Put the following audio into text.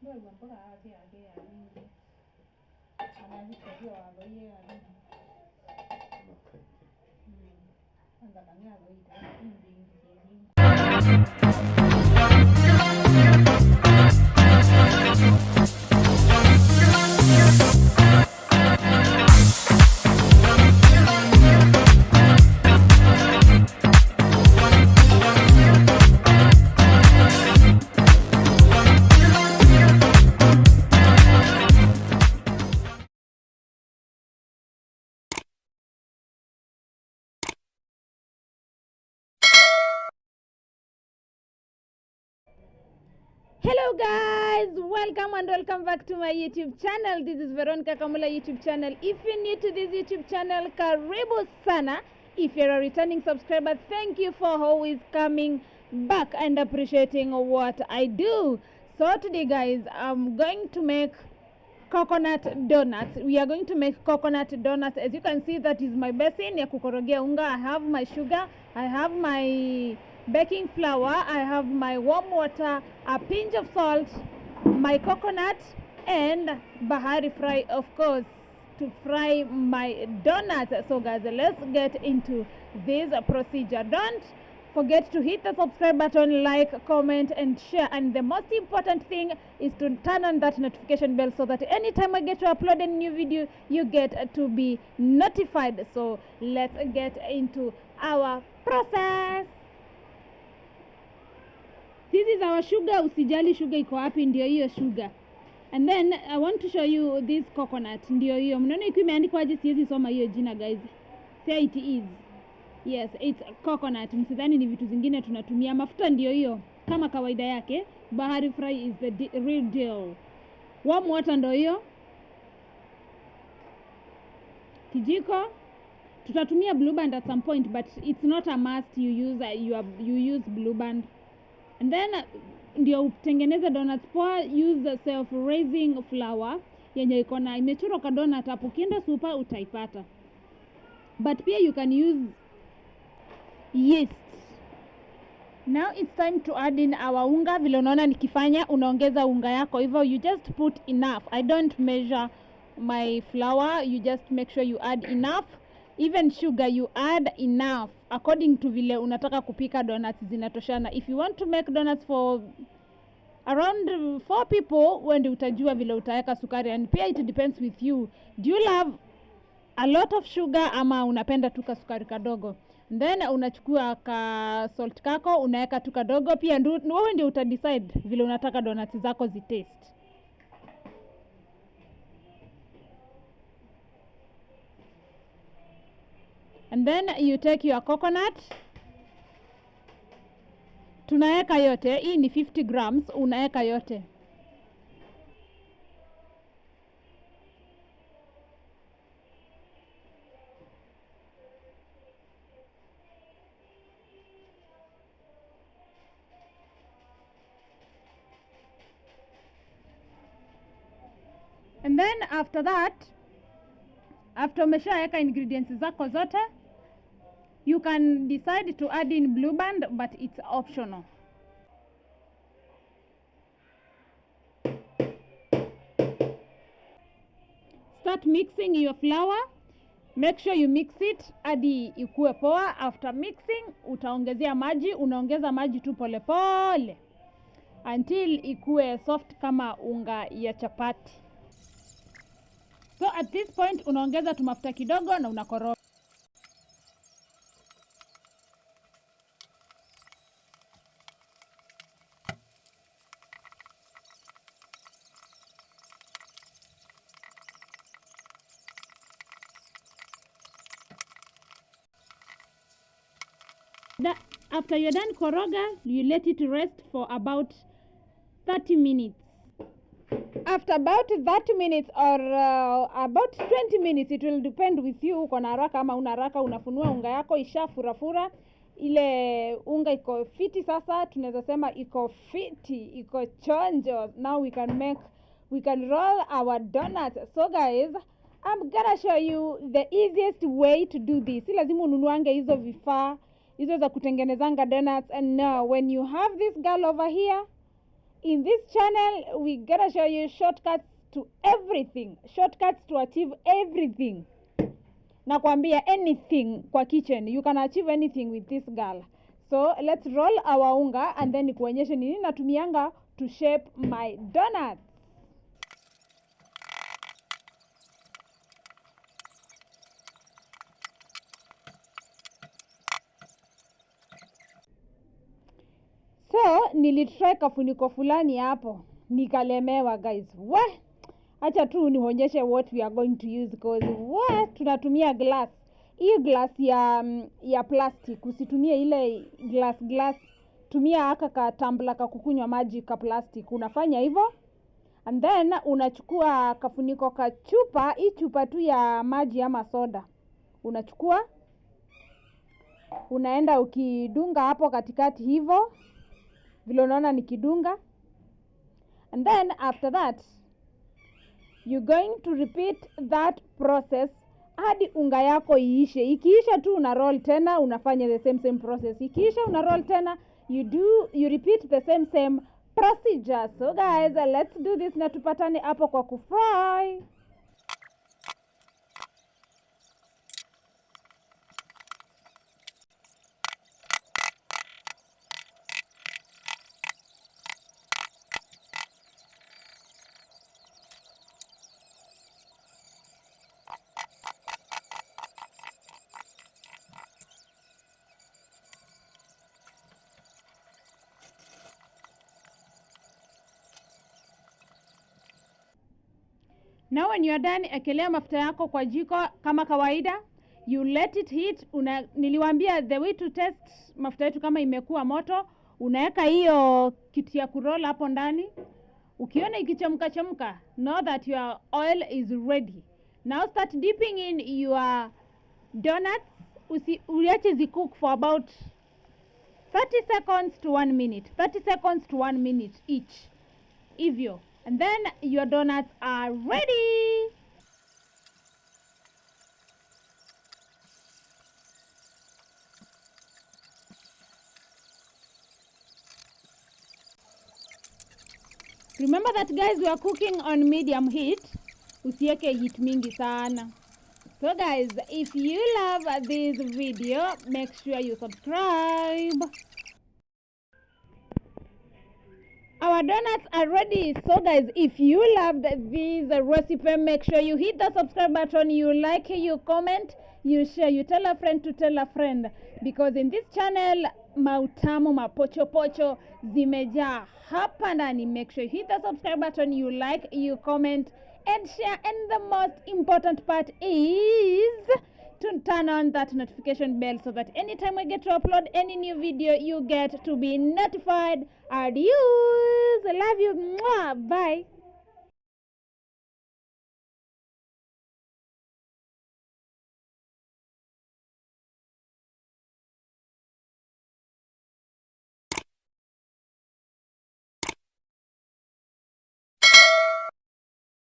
Ndio mpaka aje ya mingi. Anajisikia waloye ali. Okay. Anda kanya loite ingi. Hello guys, welcome back to my YouTube channel. This is Veronica Kamula YouTube channel. If you're new to this YouTube channel, karibu sana. If you're a returning subscriber, thank you for always coming back and appreciating what I do. So today guys, I'm going to make coconut donuts. We are going to make coconut donuts. As you can see, that is my basin ya kukorogea unga. I have my sugar, I have my baking flour, I have my warm water, a pinch of salt, my coconut, and bahari fry, of course, to fry my donuts. So guys, let's get into this procedure. Don't forget to hit the subscribe button, like, comment, and share. And the most important thing is to turn on that notification bell so that anytime I get to upload a new video, you get to be notified. So let's get into our process. This is our sugar. Usijali sugar iko wapi, ndio hiyo sugar. And then I want to show you this coconut. Ndio hiyo. Mnaona iko imeandikwa aje? Siwezi soma hiyo jina guys. Say it is. Yes, it's coconut. Msidhani ni vitu zingine tunatumia. Mafuta ndio hiyo kama kawaida yake. Bahari fry is the real deal. Warm water ndio hiyo. Kijiko. Tutatumia blue band at some point, but it's not a must you use blue band. And then ndio utengeneze donuts poa, use self raising flour yenye iko na imechorwa ka donut hapo. Ukienda super utaipata. But pia you can use yeast. Now it's time to add in our unga. Vile unaona nikifanya, unaongeza unga yako hivyo, you just put enough. I don't measure my flour, you just make sure you add enough. Even sugar you add enough according to vile unataka kupika donuts zinatoshana. If you want to make donuts for around 4 people, wewe ndio utajua vile utaweka sukari. And pia it depends with you. Do you love a lot of sugar ama unapenda tu sukari kadogo? Then unachukua ka salt kako unaweka tu kadogo. Pia wewe ndio utadecide vile unataka donuts zako zitaste. And then you take your coconut. Tunaweka yote. Hii ni 50 grams. Unaweka yote. And then after that, after umeshaweka ingredients zako zote, you can decide to add in blue band, but it's optional. Start mixing your flour. Make sure you mix it hadi ikue poa. After mixing, utaongezea maji. Unaongeza maji tu pole pole until ikue soft kama unga ya chapati. So at this point unaongeza tu mafuta kidogo na unakoroga. After you're done koroga, you let it rest for about 30 minutes. After about 30 minutes or about 20 minutes, it will depend with you. Uko na haraka ama una haraka, unafunua unga yako ishafurafura. Ile unga iko fiti sasa, tunaweza sema iko fiti, iko chonjo. Now we can roll our donuts. So guys, I'm gonna show you the easiest way to do this. Si lazima ununuange hizo vifaa hizo za kutengenezanga donuts. And now when you have this girl over here, In this channel, we gonna show you shortcuts to everything, shortcuts to achieve everything. Nakwambia anything kwa kitchen, you can achieve anything with this girl. So let's roll our unga and then nikuonyeshe nini natumianga to shape my donuts. So nilitry kafuniko fulani hapo nikalemewa guys. Acha tu nionyeshe what we are going to use because tunatumia glass. Hii glass ya plastic, usitumie ile glass. Tumia haka ka tumbler ka kukunywa maji ka plastic. Unafanya hivyo and then unachukua kafuniko ka chupa, hii chupa tu ya maji ama soda. Unachukua unaenda ukidunga hapo katikati hivyo vile unaona nikidunga, and then after that you're going to repeat that process hadi unga yako iishe. Ikiisha tu una roll tena, unafanya the same process. Ikiisha una roll tena, you repeat the same procedure. So guys, let's do this na tupatane hapo kwa kufry. Now when you are done, ekelea mafuta yako kwa jiko kama kawaida. You let it heat. Niliwaambia the way to test mafuta yetu kama imekuwa moto, unaweka hiyo kitu ya kuroll hapo ndani. Ukiona ikichemka, know that your oil is ready. Now start dipping in your donuts. Uliache zikook for about 30 seconds to 1 minute. 30 seconds to 1 minute each. Hivyo. And then your donuts are ready. Remember that guys, we are cooking on medium heat. Usieke heat mingi sana. So guys, if you love this video, make sure you subscribe. Our donuts are ready. So guys, if you loved this recipe, make sure you hit the subscribe button, you like, you comment, you share, you tell a friend to tell a friend, because in this channel mautamu mapochopocho zimejaa hapa ndani. Make sure you hit the subscribe button, you like, you comment and share, and the most important part is to turn on that notification bell so that anytime we get to upload any new video, you get to be notified. Adios. I love you. Mwah. Bye.